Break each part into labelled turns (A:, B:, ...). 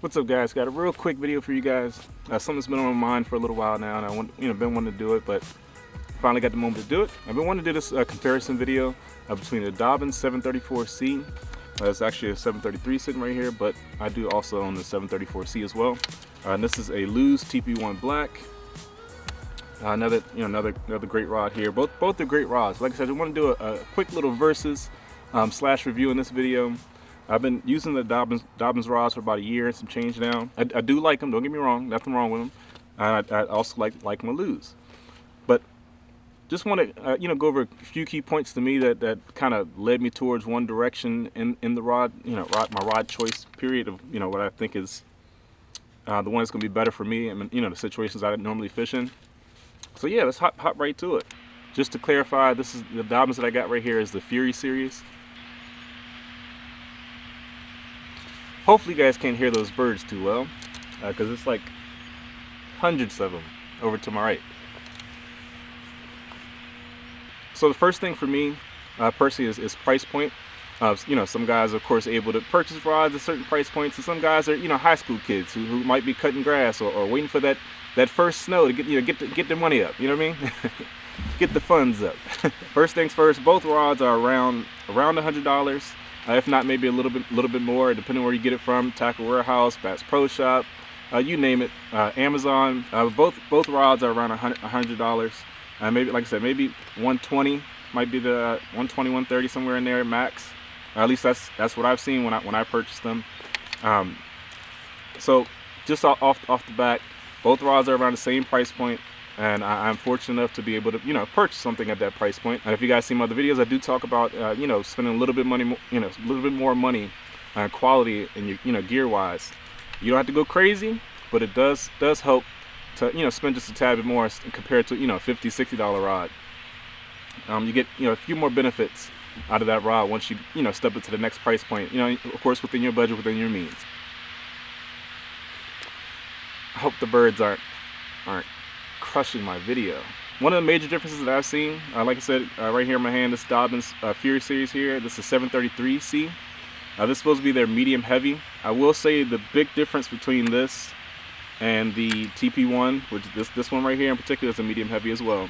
A: What's up, guys? Got a real quick video for you guys. Something's been on my mind for a little while now, and been wanting to do it, but finally got the moment to do it. I've been wanting to do this comparison video between the Dobyns 734C. It's actually a 733 sitting right here, but I do also own the 734C as well. And this is a Lews TP1 Black. Another great rod here. Both are great rods. Like I said, I want to do a quick little versus slash review in this video. I've been using the Dobyns rods for about a year and some change now. I do like them, don't get me wrong, nothing wrong with them. I also like my Lews. But just want to go over a few key points to me that kind of led me towards one direction in the rod, my rod choice period of what I think is the one that's going to be better for me and the situations I normally fish in. So yeah, let's hop right to it. Just to clarify, this is the Dobyns that I got right here is the Fury series. Hopefully you guys can't hear those birds too well, because it's like hundreds of them over to my right. So the first thing for me personally is price point. Some guys are of course able to purchase rods at certain price points, and some guys are high school kids who might be cutting grass or waiting for that first snow to get their money up. You know what I mean? Get the funds up. First things first, both rods are around $100. If not, maybe a little bit more, depending on where you get it from. Tackle Warehouse, Bass Pro Shop, you name it. Amazon. Both rods are around $100. Maybe, like I said, maybe 120 might be the 120, 130 somewhere in there max. At least that's what I've seen when I purchased them. So just off the bat, both rods are around the same price point. And I'm fortunate enough to be able to, purchase something at that price point. And if you guys see my other videos, I do talk about, spending a little bit more money on quality in your, gear-wise. You don't have to go crazy, but it does help to, spend just a tad bit more compared to, a $50, $60 rod. You get, a few more benefits out of that rod once you, step into the next price point. Of course, within your budget, within your means. I hope the birds aren't crushing my video. One of the major differences that I've seen, like I said, right here in my hand, this Dobyns Fury series here, this is 733C. This is supposed to be their medium heavy. I will say the big difference between this and the TP1, which this one right here in particular is a medium heavy as well.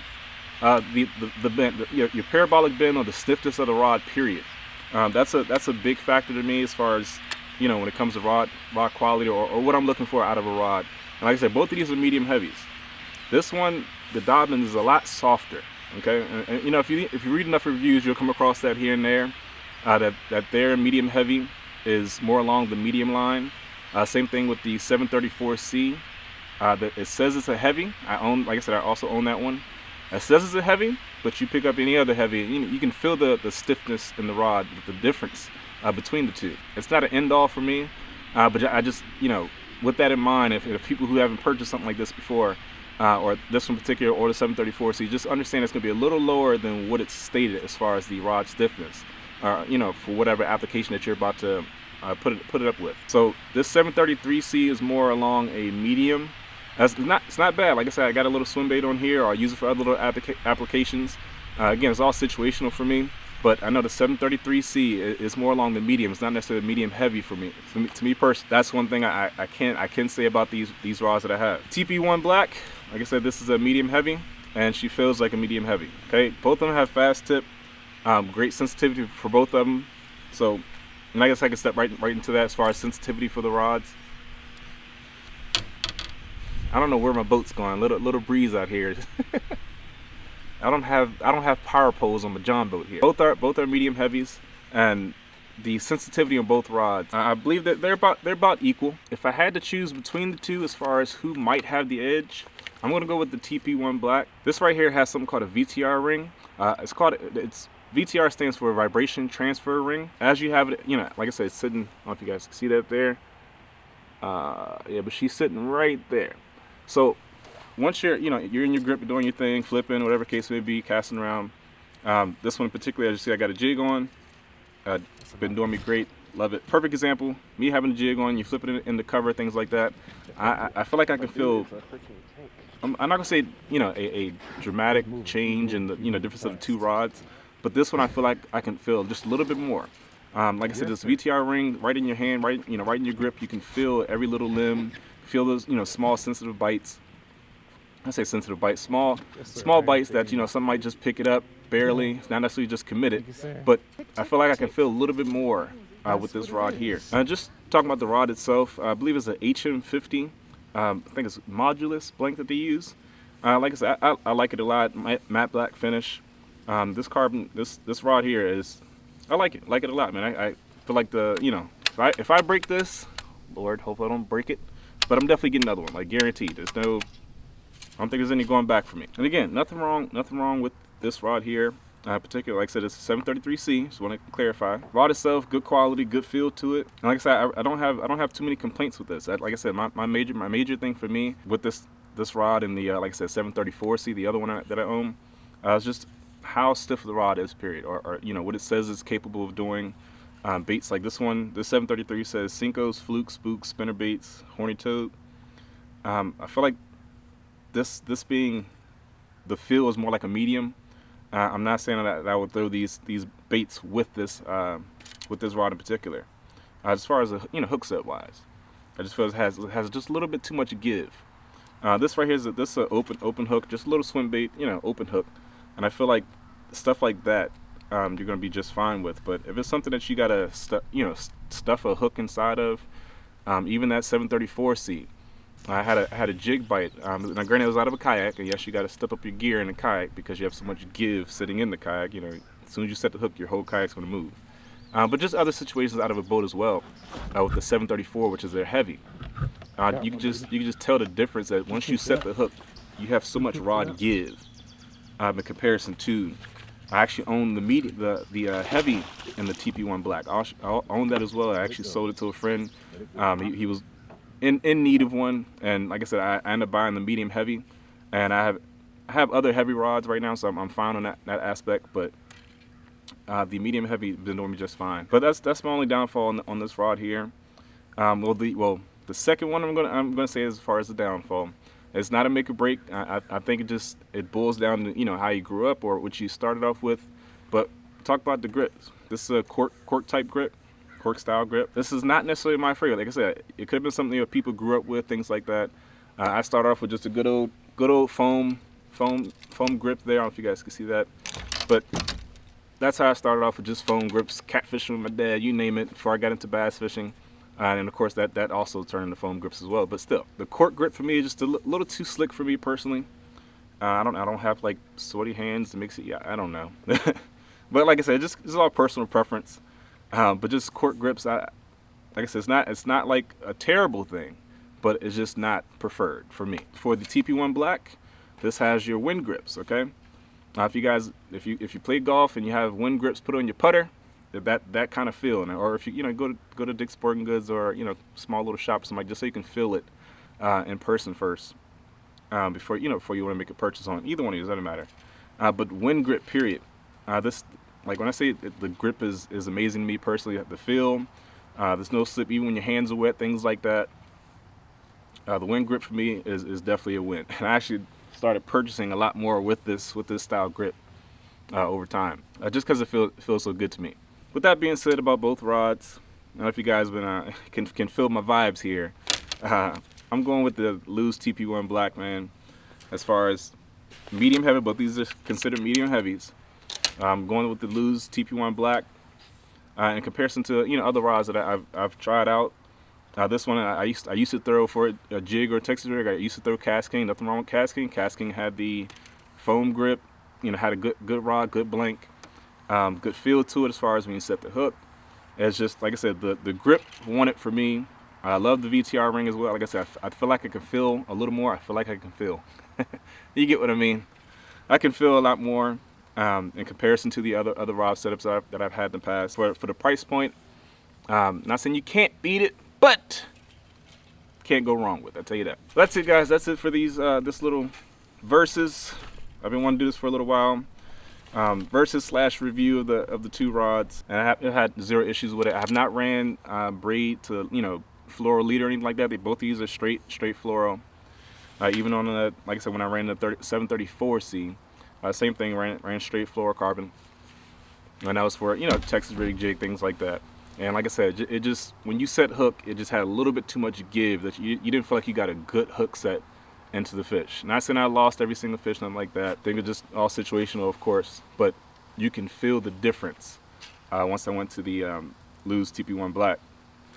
A: The bend, your parabolic bend or the stiffness of the rod, period. That's a big factor to me as far as when it comes to rod quality or what I'm looking for out of a rod. And like I said, both of these are medium heavies. This one, the Dobyns, is a lot softer. Okay, and if you read enough reviews, you'll come across that here and there. That their medium heavy is more along the medium line. Same thing with the 734C. It says it's a heavy. Like I said, I also own that one. It says it's a heavy, but you pick up any other heavy, you can feel the stiffness in the rod, the difference between the two. It's not an end all for me, but I just with that in mind, if people who haven't purchased something like this before, or this one in particular, or the 734C, just understand it's going to be a little lower than what it's stated as far as the rod stiffness, for whatever application that you're about to put it up with. So this 733C is more along a medium. It's not bad. Like I said, I got a little swim bait on here, or I use it for other little applications. Again, it's all situational for me. But I know the 733C is more along the medium. It's not necessarily medium heavy for me. To me personally, that's one thing I can say about these rods that I have. TP1 Black, like I said, this is a medium heavy, and she feels like a medium heavy. Okay, both of them have fast tip, great sensitivity for both of them. So, and I guess I can step right into that as far as sensitivity for the rods. I don't know where my boat's going. Little breeze out here. I don't have power poles on my John boat here. Both are medium heavies, and the sensitivity on both rods, I believe that they're about equal. If I had to choose between the two as far as who might have the edge, I'm gonna go with the TP1 Black. This right here has something called a VTR ring. It's VTR stands for vibration transfer ring. As you have it, like I said, it's sitting. I don't know if you guys can see that there. Yeah, but she's sitting right there. So once you're in your grip, you're doing your thing, flipping, whatever case may be, casting around. This one in particular, as you see, I got a jig on. It's been doing me great. Love it. Perfect example. Me having a jig on, you flip it in the cover, things like that. I feel like I can feel. I'm not gonna say a dramatic change in the difference of the two rods, but this one I feel like I can feel just a little bit more. Like I said, this VTR ring right in your hand, right in your grip. You can feel every little limb, feel those small sensitive bites. I say sensitive bites, small bites that some might just pick it up barely. It's not necessarily just commit it, but I feel like I can feel a little bit more with this rod here. Just talking about the rod itself, I believe it's a HM50. I think it's modulus blank that they use. Like I said, I like it a lot. Matte black finish. This rod here is, I like it a lot, man. I feel like if I break this, Lord, hopefully I don't break it, but I'm definitely getting another one, like guaranteed. I don't think there's any going back for me. And again, nothing wrong with this rod here. Particularly, like I said, it's a 733C. Just want to clarify. Rod itself, good quality, good feel to it. And like I said, I don't have too many complaints with this. Like I said, my major thing for me with this rod and the like I said 734C, the other one that I own, is just how stiff the rod is. Period. Or what it says it's capable of doing. Baits like this one, this 733 says Cincos, flukes, spooks, spinner baits, horny toad. I feel like this being the feel is more like a medium. I'm not saying that I would throw these baits with this rod in particular. As far as hook set wise, I just feel it has just a little bit too much give. This right here is this open hook, just a little swim bait, open hook, and I feel like stuff like that you're gonna be just fine with. But if it's something that you gotta stuff a hook inside of, even that 734C. I had a jig bite. Now, granted, it was out of a kayak, and yes, you got to step up your gear in the kayak because you have so much give sitting in the kayak. As soon as you set the hook, your whole kayak's going to move. But just other situations out of a boat as well, with the 734, which is they're heavy. You can just tell the difference that once you set the hook, you have so much rod give in comparison to. I actually own the heavy in the TP1 Black. I own that as well. I actually sold it to a friend. He was in need of one, and like I said, I ended up buying the medium heavy, and I have other heavy rods right now, so I'm fine on that aspect. But the medium heavy has been doing me just fine. But that's my only downfall on this rod here. The second one I'm gonna say as far as the downfall, it's not a make or break. I think it boils down to how you grew up or what you started off with. But talk about the grips. This is a cork type grip. Cork style grip. This is not necessarily my favorite. Like I said, it could have been something that people grew up with, things like that. I started off with just a good old foam grip there. I don't know if you guys can see that, but that's how I started off, with just foam grips, catfishing with my dad, you name it, before I got into bass fishing. And of course that also turned into foam grips as well. But still, the cork grip for me is just a little too slick for me personally. I don't have like sweaty hands to mix it. Yeah, I don't know. But like I said, it's all personal preference. But just cork grips, like I said, it's not like a terrible thing, but it's just not preferred for me. For the TP1 Black, this has your wind grips. Okay, now if you play golf and you have wind grips put on your putter, that kind of feel, or if you go to Dick's Sporting Goods or small little shop or something, just so you can feel it in person first before you want to make a purchase on either one of these, doesn't matter. But wind grip, period. Like when I say the grip is amazing to me personally, the feel, there's no slip even when your hands are wet, things like that. The wind grip for me is definitely a win. And I actually started purchasing a lot more with this style grip over time, just because it feels so good to me. With that being said about both rods, I don't know if you guys can feel my vibes here. I'm going with the Lews TP1 Black, man. As far as medium heavy, both these are considered medium heavies. I'm going with the Lews TP1 Black. In comparison to other rods that I've tried out, this one I used to throw for a jig or a Texas rig. I used to throw Cast King. Nothing wrong with Cast King. Cast King had the foam grip. Had a good rod, good blank, good feel to it as far as when you set the hook. It's just like I said, the grip won it for me. I love the VTR ring as well. Like I said, I feel like I can feel a little more. I feel like I can feel. You get what I mean? I can feel a lot more. In comparison to the other rod setups that I've had in the past. For the price point, not saying you can't beat it, but can't go wrong with it, I'll tell you that. That's it, guys. That's it for these this little versus. I've been wanting to do this for a little while. Versus / review of the two rods, and I have had zero issues with it. I have not ran braid to fluoro lead or anything like that. Both of these are straight fluoro. Even on the, like I said, when I ran the 734C. Same thing, ran straight fluorocarbon. and that was for, you know, Texas rig jig, things like that. And like I said, it just, when you set hook, it just had a little bit too much give, that you didn't feel like you got a good hook set into the fish. Not saying I lost every single fish, nothing like that. I think it's just all situational, of course, but you can feel the difference once I went to the Lews TP1 Black.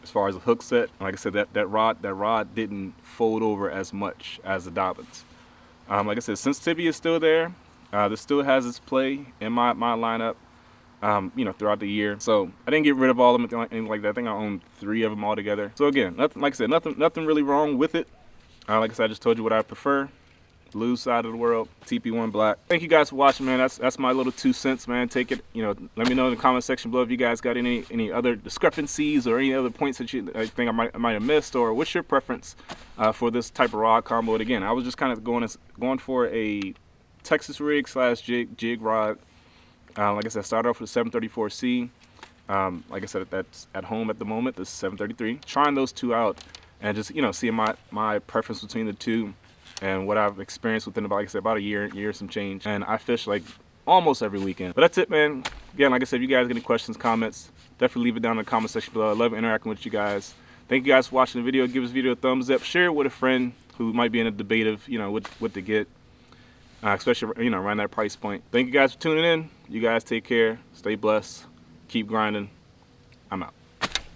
A: As far as the hook set, like I said, that rod didn't fold over as much as the Dobyns. Like I said, sensitivity is still there. This still has its play in my lineup, you know, throughout the year. So I didn't get rid of all of them, anything like that. I think I own 3 of them all together. So again, nothing, like I said, nothing really wrong with it. Like I said, I just told you what I prefer. Lews side of the world, TP1 Black. Thank you guys for watching, man. That's my little 2 cents, man. Take it, you know, let me know in the comment section below if you guys got any other discrepancies or any other points that you think I might have missed, or what's your preference for this type of rod combo. And again, I was just kind of going for a Texas rig / jig rod. Like I said, I started off with a 734C. Like I said, that's at home at the moment. This is 733. Trying those 2 out and just, you know, seeing my preference between the 2 and what I've experienced within about, like I said, about a year some change. And I fish like almost every weekend. But that's it, man. Again, like I said, if you guys get any questions, comments, definitely leave it down in the comment section below. I love interacting with you guys. Thank you guys for watching the video. Give this video a thumbs up. Share it with a friend who might be in a debate of, you know, what to get. Especially, you know, around that price point. Thank you guys for tuning in. You guys take care. Stay blessed. Keep grinding. I'm out.